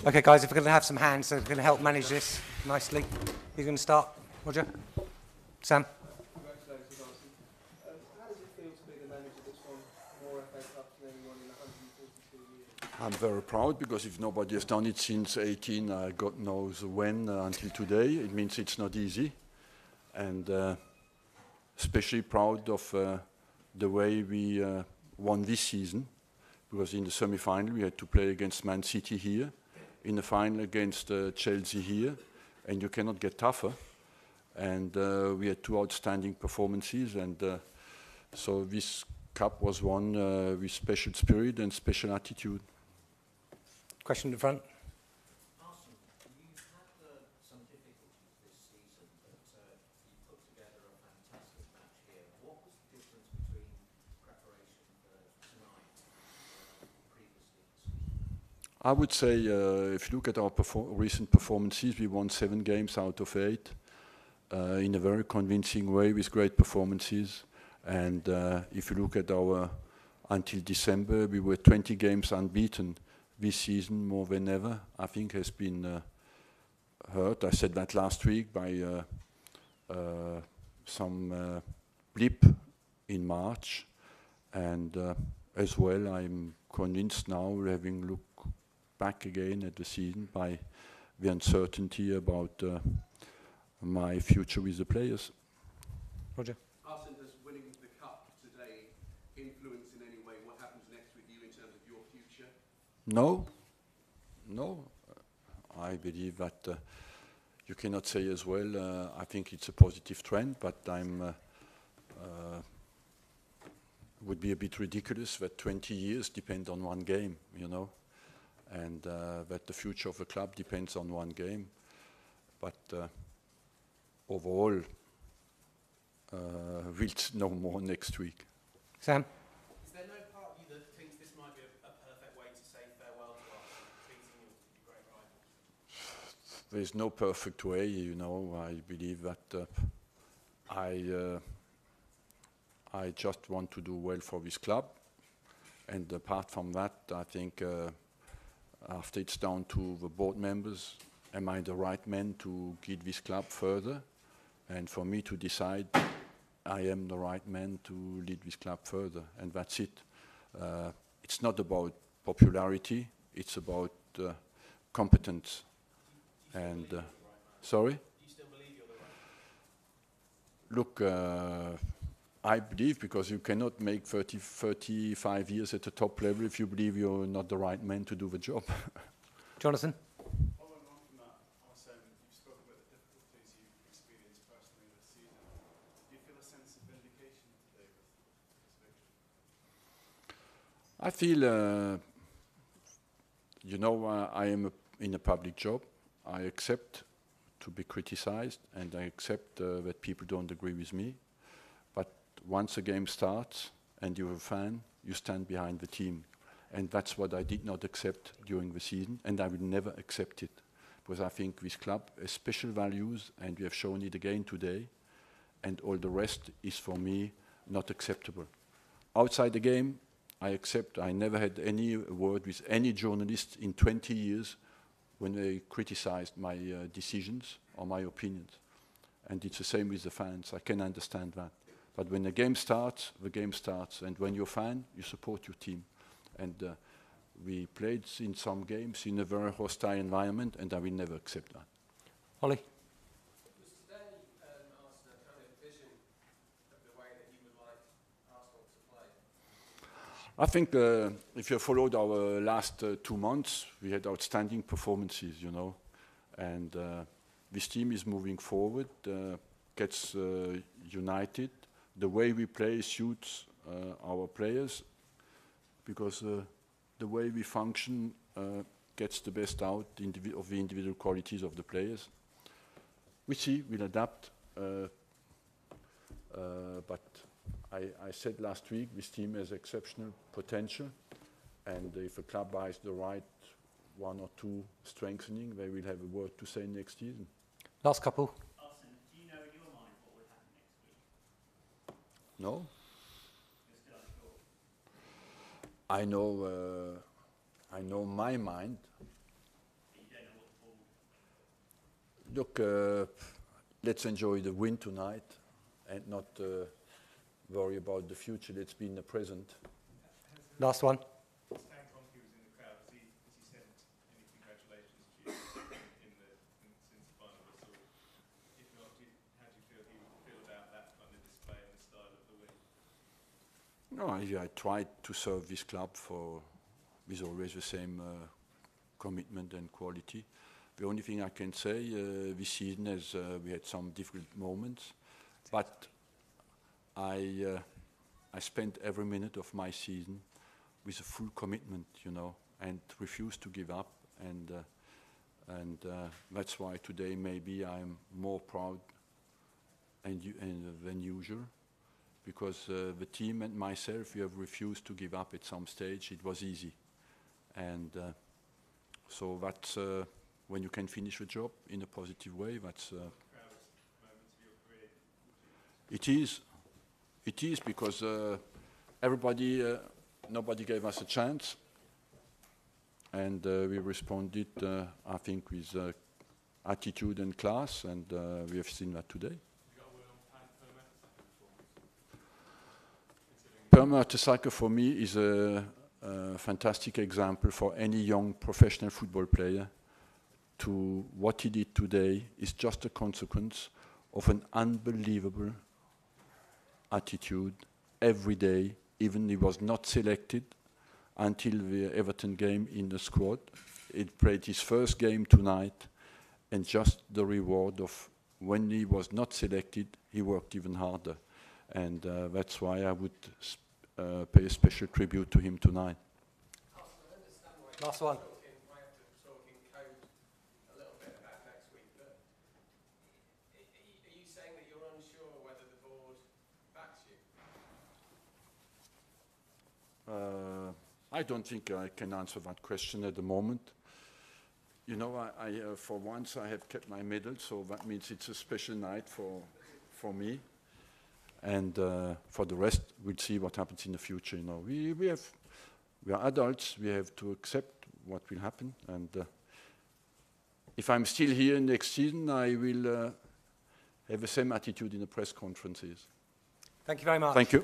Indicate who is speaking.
Speaker 1: Okay, guys, if we're going to have some hands, so we're going to help manage this nicely. Who's going to start? Roger? Sam?
Speaker 2: Congratulations, Arsene. How does it feel to be the manager that's won more FA Cups than anyone in 142 years?
Speaker 3: I'm very proud because if nobody has done it since 18, God knows when, until today, it means it's not easy. And especially proud of the way we won this season, because in the semi-final we had to play against Man City here, in the final against Chelsea here, and you cannot get tougher. And we had two outstanding performances, and so this cup was won with special spirit and special attitude.
Speaker 1: Question in the front.
Speaker 4: Arsene, you've had some difficulties this season, but you put together a fantastic match here. What was the difference between preparation for tonight and previously in the season?
Speaker 3: I would say if you look at our recent performances, we won 7 games out of 8 in a very convincing way with great performances. And if you look at our until December, we were 20 games unbeaten. This season, more than ever, I think has been hurt. I said that last week by some blip in March. And as well, I'm convinced now, having looked back again at the season, by the uncertainty about my future with the players.
Speaker 1: Roger?
Speaker 2: Arsene, does winning the cup today influence in any way what happens next with you in terms of your future?
Speaker 3: No, no. I believe that you cannot say as well. I think it's a positive trend, but would be a bit ridiculous that 20 years depend on one game, you know, and that the future of a club depends on one game. But overall, we'll know more next week.
Speaker 1: Sam?
Speaker 5: Is there no part of you that thinks this might be a perfect way to say farewell to Arsene, beating your great rival?
Speaker 3: There's no perfect way, you know. I believe that I just want to do well for this club. And apart from that, I think after it's down to the board members, am I the right man to guide this club further? And for me to decide, I am the right man to lead this club further, and that's it. It's not about popularity, it's about competence. And sorry?
Speaker 5: Do you still believe you're the right man?
Speaker 3: Look, I believe, because you cannot make 35 years at the top level if you believe you're not the right man to do the job.
Speaker 1: Jonathan?
Speaker 6: Following on from that, Arsene, you've spoken about the difficulties you've experienced personally this season. Do you feel a sense of vindication today with this victory?
Speaker 3: I feel, you know, I am in a public job. I accept to be criticized, and I accept that people don't agree with me. But once a game starts and you're a fan, you stand behind the team. And that's what I did not accept during the season, and I will never accept it. Because I think this club has special values, and we have shown it again today, and all the rest is for me not acceptable. Outside the game, I accept. I never had any word with any journalist in 20 years when they criticized my decisions or my opinions. And it's the same with the fans. I can understand that. But when the game starts, and when you're a fan, you support your team. And we played in some games in a very hostile environment, and I will never accept that.
Speaker 1: Ollie?
Speaker 7: Was today, Arsene, a kind of vision of the way that you would like Arsenal to play?
Speaker 3: I think if you followed our last 2 months, we had outstanding performances, you know. And this team is moving forward, gets united. The way we play suits our players, because the way we function gets the best out of the individual qualities of the players. We see, we'll adapt, but I said last week, this team has exceptional potential, and if a club buys the right 1 or 2 strengthening, they will have a word to say next season.
Speaker 1: Last couple.
Speaker 5: Arsene, do you know in your mind what would happen next week?
Speaker 3: No?
Speaker 5: You're still unsure?
Speaker 3: I know my mind.
Speaker 5: Are
Speaker 3: Look, let's enjoy the win tonight and not worry about the future. Let's be in the present.
Speaker 1: Last one.
Speaker 6: Stan Kroenke was in the crowd. Has he sent any congratulations to you since the final whistle? If not, how do you feel he would feel about that kind of display and the style of the win?
Speaker 3: No, I tried to serve this club with always the same commitment and quality. The only thing I can say this season is we had some difficult moments, but I spent every minute of my season with a full commitment, you know, and refused to give up, and that's why today maybe I'm more proud than usual, because the team and myself, we have refused to give up at some stage. It was easy, and so that's when you can finish a job in a positive way. That's
Speaker 6: Proudest moments of your career?
Speaker 3: it is because nobody gave us a chance, and we responded, I think, with attitude and class, and we have seen that today.
Speaker 6: You got a word on Perma
Speaker 3: Perma for me is a fantastic example for any young professional football player. To what he did today is just a consequence of an unbelievable attitude every day. Even he was not selected until the Everton game in the squad. He played his first game tonight, and just the reward of when he was not selected, he worked even harder. And that's why I would pay a special tribute to him tonight.
Speaker 1: Last one.
Speaker 7: I have to talk in code a little bit about next week, but are you saying that you're unsure whether the board backs you?
Speaker 3: I don't think I can answer that question at the moment. You know, I for once I have kept my medal, so that means it's a special night for me. And for the rest, we'll see what happens in the future. You know, we are adults. We have to accept what will happen. And if I'm still here next season, I will have the same attitude in the press conferences.
Speaker 1: Thank you very much.
Speaker 3: Thank you.